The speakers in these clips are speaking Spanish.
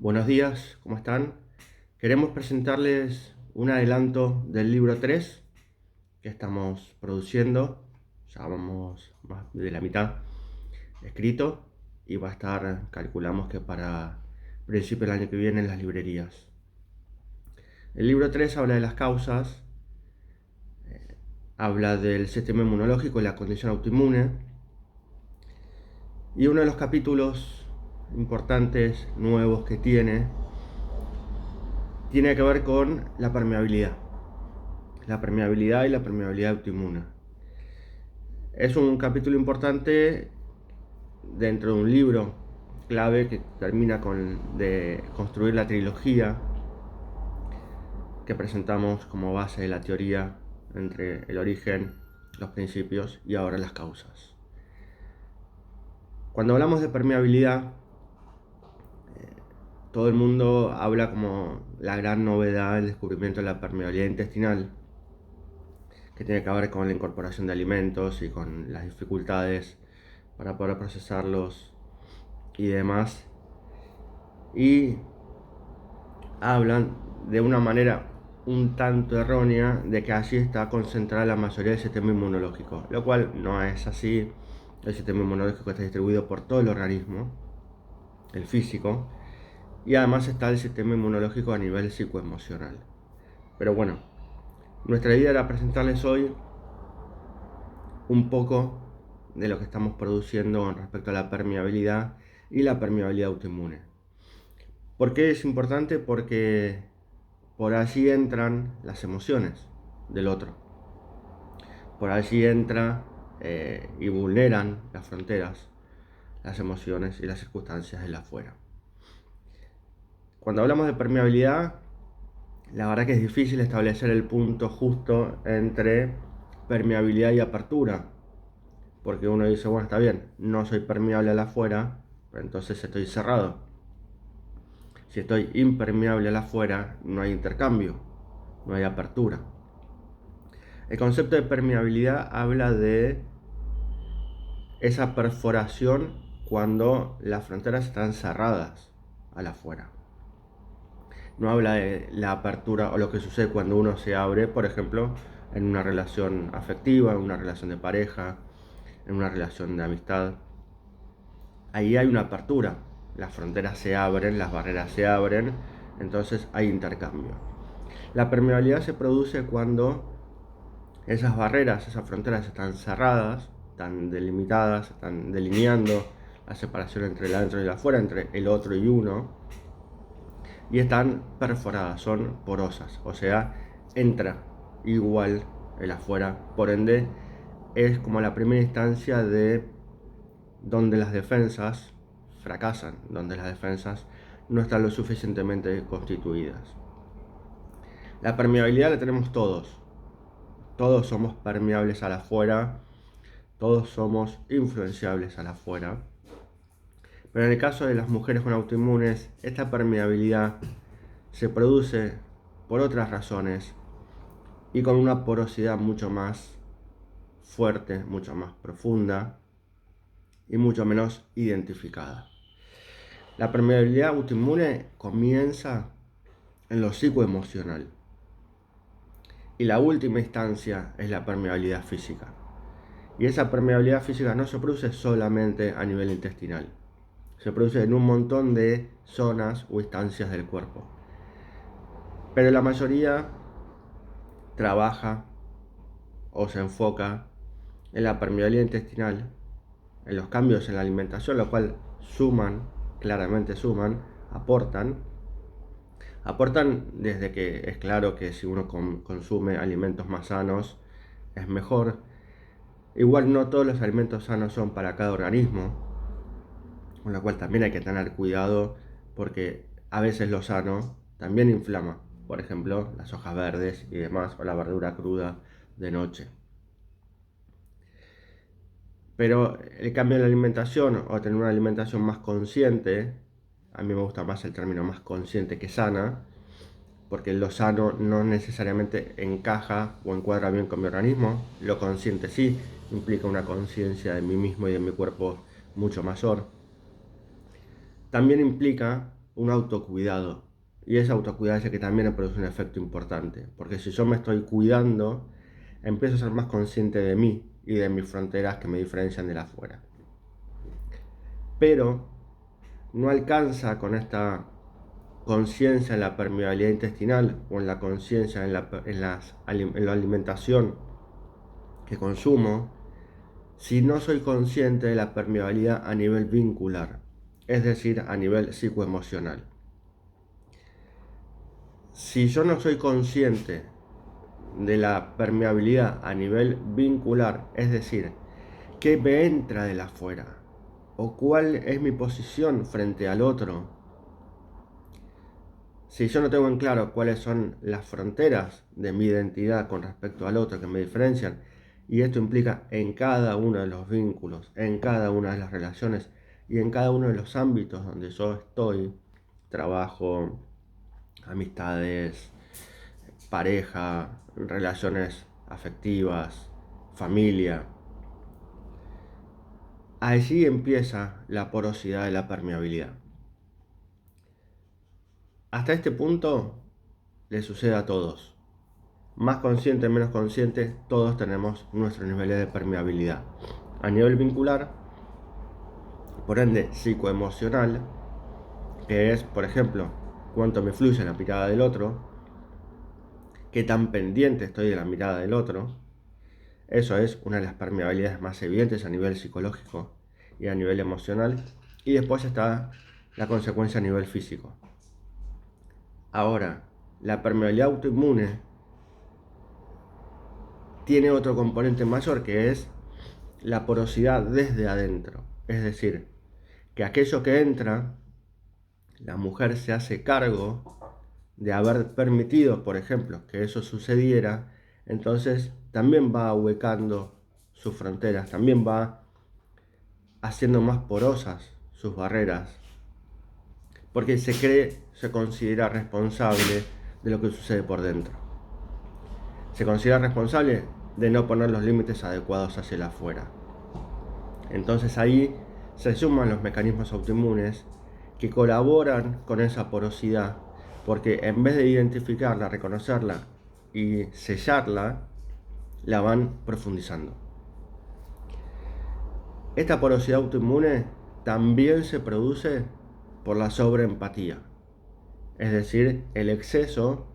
Buenos días, ¿cómo están? Queremos presentarles un adelanto del libro 3 que estamos produciendo. Ya vamos más de la mitad escrito y va a estar, calculamos que para principio del año que viene en las librerías. El libro 3 habla de las causas, habla del sistema inmunológico y la condición autoinmune. Y uno de los capítulos importantes, nuevos que tiene que ver con la permeabilidad y la permeabilidad autoinmune. Es un capítulo importante dentro de un libro clave que termina de construir la trilogía que presentamos como base de la teoría entre el origen, los principios y ahora las causas. Cuando hablamos de permeabilidad, todo el mundo habla como la gran novedad del descubrimiento de la permeabilidad intestinal, que tiene que ver con la incorporación de alimentos y con las dificultades para poder procesarlos y demás. Y hablan de una manera un tanto errónea de que allí está concentrada la mayoría del sistema inmunológico, lo cual no es así. El sistema inmunológico está distribuido por todo el organismo, el físico, y además está el sistema inmunológico a nivel psicoemocional. Pero bueno, nuestra idea era presentarles hoy un poco de lo que estamos produciendo con respecto a la permeabilidad y la permeabilidad autoinmune. ¿Por qué es importante? Porque por allí entran las emociones del otro. Por allí entra y vulneran las fronteras, las emociones y las circunstancias del afuera. Cuando hablamos de permeabilidad, la verdad que es difícil establecer el punto justo entre permeabilidad y apertura. Porque uno dice, bueno, está bien, no soy permeable al afuera, pero entonces estoy cerrado. Si estoy impermeable al afuera, no hay intercambio, no hay apertura. El concepto de permeabilidad habla de esa perforación cuando las fronteras están cerradas al afuera. No habla de la apertura o lo que sucede cuando uno se abre, por ejemplo, en una relación afectiva, en una relación de pareja, en una relación de amistad. Ahí hay una apertura, las fronteras se abren, las barreras se abren, entonces hay intercambio. La permeabilidad se produce cuando esas barreras, esas fronteras están cerradas, están delimitadas, están delineando la separación entre el adentro y el afuera, entre el otro y uno, y están perforadas, son porosas, o sea, entra igual el afuera, por ende es como la primera instancia de donde las defensas fracasan, donde las defensas no están lo suficientemente constituidas. La permeabilidad la tenemos todos. Todos somos permeables al afuera, todos somos influenciables al afuera. Pero en el caso de las mujeres con autoinmunes, esta permeabilidad se produce por otras razones y con una porosidad mucho más fuerte, mucho más profunda y mucho menos identificada. La permeabilidad autoinmune comienza en lo psicoemocional y la última instancia es la permeabilidad física. Y esa permeabilidad física no se produce solamente a nivel intestinal, se produce en un montón de zonas o instancias del cuerpo. Pero la mayoría trabaja o se enfoca en la permeabilidad intestinal, en los cambios en la alimentación, lo cual claramente suman, aportan desde que es claro que si uno consume alimentos más sanos es mejor. Igual no todos los alimentos sanos son para cada organismo, con lo cual también hay que tener cuidado porque a veces lo sano también inflama, por ejemplo las hojas verdes y demás, o la verdura cruda de noche. Pero el cambio en la alimentación o tener una alimentación más consciente, a mí me gusta más el término más consciente que sana, porque lo sano no necesariamente encaja o encuadra bien con mi organismo. Lo consciente sí, implica una conciencia de mí mismo y de mi cuerpo mucho mayor. También implica un autocuidado. Y ese autocuidado es el que también produce un efecto importante. Porque si yo me estoy cuidando, empiezo a ser más consciente de mí y de mis fronteras que me diferencian de la afuera. Pero no alcanza con esta conciencia en la permeabilidad intestinal o en la conciencia en la alimentación que consumo, si no soy consciente de la permeabilidad a nivel vincular, es decir, a nivel psicoemocional. Si yo no soy consciente de la permeabilidad a nivel vincular, es decir, qué me entra de la afuera o cuál es mi posición frente al otro, si yo no tengo en claro cuáles son las fronteras de mi identidad con respecto al otro que me diferencian, y esto implica en cada uno de los vínculos, en cada una de las relaciones y en cada uno de los ámbitos donde yo estoy, trabajo, amistades, pareja, relaciones afectivas, familia, allí empieza la porosidad de la permeabilidad. Hasta este punto le sucede a todos. Más consciente, menos consciente, todos tenemos nuestros niveles de permeabilidad. A nivel vincular, por ende psicoemocional, que es, por ejemplo, cuánto me fluye la mirada del otro, qué tan pendiente estoy de la mirada del otro. Eso es una de las permeabilidades más evidentes a nivel psicológico y a nivel emocional. Y después está la consecuencia a nivel físico. Ahora, la permeabilidad autoinmune tiene otro componente mayor que es la porosidad desde adentro. Es decir, que aquello que entra, la mujer se hace cargo de haber permitido, por ejemplo, que eso sucediera, entonces también va ahuecando sus fronteras, también va haciendo más porosas sus barreras, porque se considera responsable de lo que sucede por dentro. Se considera responsable de no poner los límites adecuados hacia el afuera. Entonces ahí se suman los mecanismos autoinmunes que colaboran con esa porosidad, porque en vez de identificarla, reconocerla y sellarla, la van profundizando. Esta porosidad autoinmune también se produce por la sobreempatía, es decir, el exceso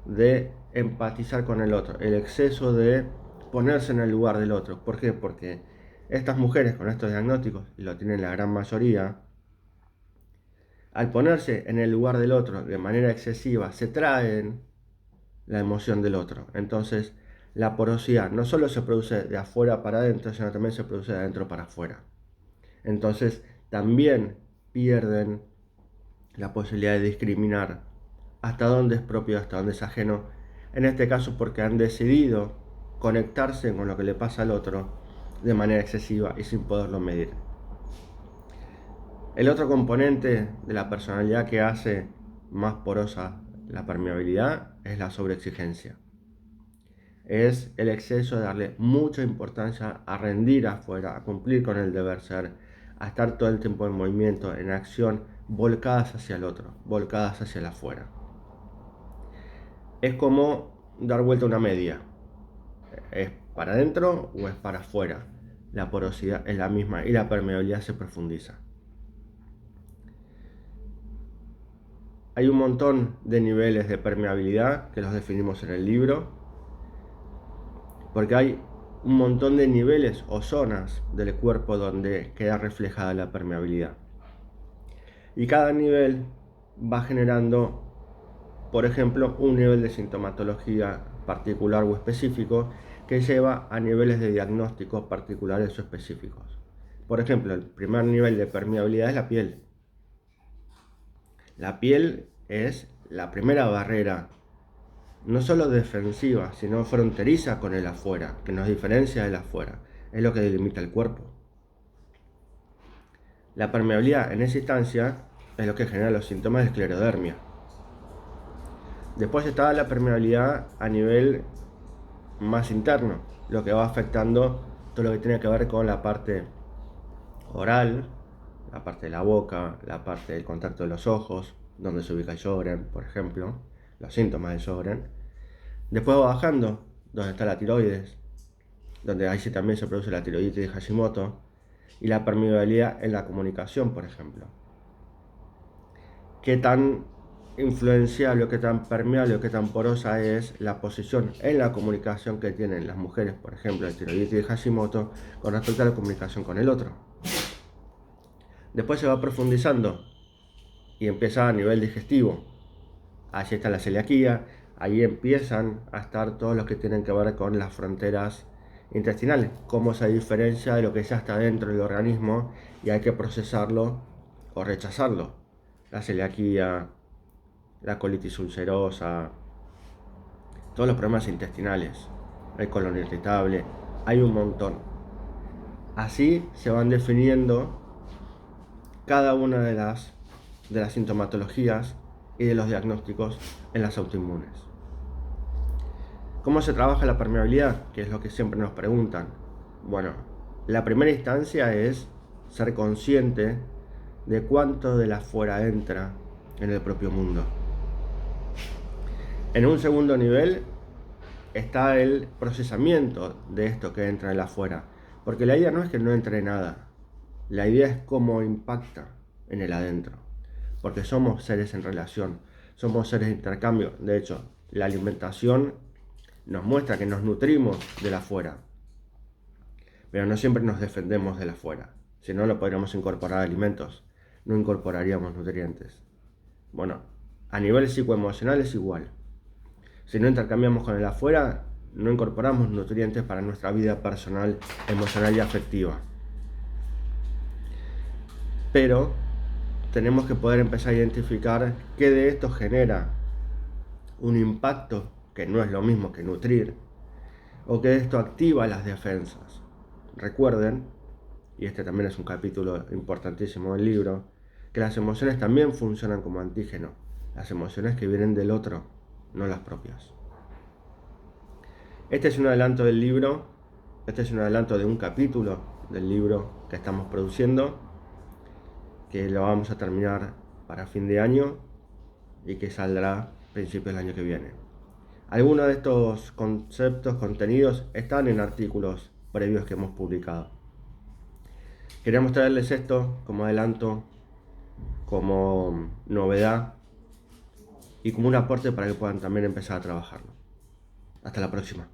de empatizar con el otro, el exceso de ponerse en el lugar del otro. ¿Por qué? Porque estas mujeres con estos diagnósticos, y lo tienen la gran mayoría, al ponerse en el lugar del otro de manera excesiva, se traen la emoción del otro. Entonces, la porosidad no solo se produce de afuera para adentro, sino también se produce de adentro para afuera. Entonces, también pierden la posibilidad de discriminar hasta dónde es propio, hasta dónde es ajeno. En este caso, porque han decidido conectarse con lo que le pasa al otro de manera excesiva y sin poderlo medir. El otro componente de la personalidad que hace más porosa la permeabilidad es la sobreexigencia. Es el exceso de darle mucha importancia a rendir afuera, a cumplir con el deber ser, a estar todo el tiempo en movimiento, en acción, volcadas hacia el otro, volcadas hacia el afuera. Es como dar vuelta una media. ¿Es para adentro o es para afuera? La porosidad es la misma y la permeabilidad se profundiza. Hay un montón de niveles de permeabilidad que los definimos en el libro, porque hay un montón de niveles o zonas del cuerpo donde queda reflejada la permeabilidad. Y cada nivel va generando, por ejemplo, un nivel de sintomatología particular o específico que lleva a niveles de diagnóstico particulares o específicos. Por ejemplo, el primer nivel de permeabilidad es la piel. La piel es la primera barrera, no solo defensiva, sino fronteriza con el afuera, que nos diferencia del afuera. Es lo que delimita el cuerpo. La permeabilidad en esa instancia es lo que genera los síntomas de esclerodermia. Después está la permeabilidad a nivel más interno, lo que va afectando todo lo que tiene que ver con la parte oral, la parte de la boca, la parte del contacto de los ojos, donde se ubica el Sjögren, por ejemplo, los síntomas del Sjögren. Después va bajando, donde está la tiroides, donde ahí sí también se produce la tiroiditis de Hashimoto, y la permeabilidad en la comunicación, por ejemplo. Qué tan influenciable o qué tan permeable o qué tan porosa es la posición en la comunicación que tienen las mujeres, por ejemplo, de tiroiditis de Hashimoto, con respecto a la comunicación con el otro. Después se va profundizando y empieza a nivel digestivo. Allí está la celiaquía, ahí empiezan a estar todos los que tienen que ver con las fronteras intestinales, cómo se diferencia de lo que ya está dentro del organismo y hay que procesarlo o rechazarlo. La celiaquía, la colitis ulcerosa, todos los problemas intestinales, el colon irritable, hay un montón. Así se van definiendo cada una de las sintomatologías y de los diagnósticos en las autoinmunes. ¿Cómo se trabaja la permeabilidad? Que es lo que siempre nos preguntan. Bueno, la primera instancia es ser consciente de cuánto de la afuera entra en el propio mundo. En un segundo nivel está el procesamiento de esto que entra en el afuera. Porque la idea no es que no entre nada. La idea es cómo impacta en el adentro. Porque somos seres en relación. Somos seres de intercambio. De hecho, la alimentación nos muestra que nos nutrimos del afuera. Pero no siempre nos defendemos del afuera. Si no, no podríamos incorporar alimentos. No incorporaríamos nutrientes. Bueno, a nivel psicoemocional es igual. Si no intercambiamos con el afuera, no incorporamos nutrientes para nuestra vida personal, emocional y afectiva. Pero tenemos que poder empezar a identificar qué de esto genera un impacto, que no es lo mismo que nutrir, o que esto activa las defensas. Recuerden, y este también es un capítulo importantísimo del libro, que las emociones también funcionan como antígeno. Las emociones que vienen del otro, no las propias. Este es un adelanto del libro, este es un adelanto de un capítulo del libro que estamos produciendo, que lo vamos a terminar para fin de año y que saldrá a principios del año que viene. Algunos de estos conceptos, contenidos, están en artículos previos que hemos publicado. Quería mostrarles esto como adelanto, como novedad y como un aporte para que puedan también empezar a trabajarlo. Hasta la próxima.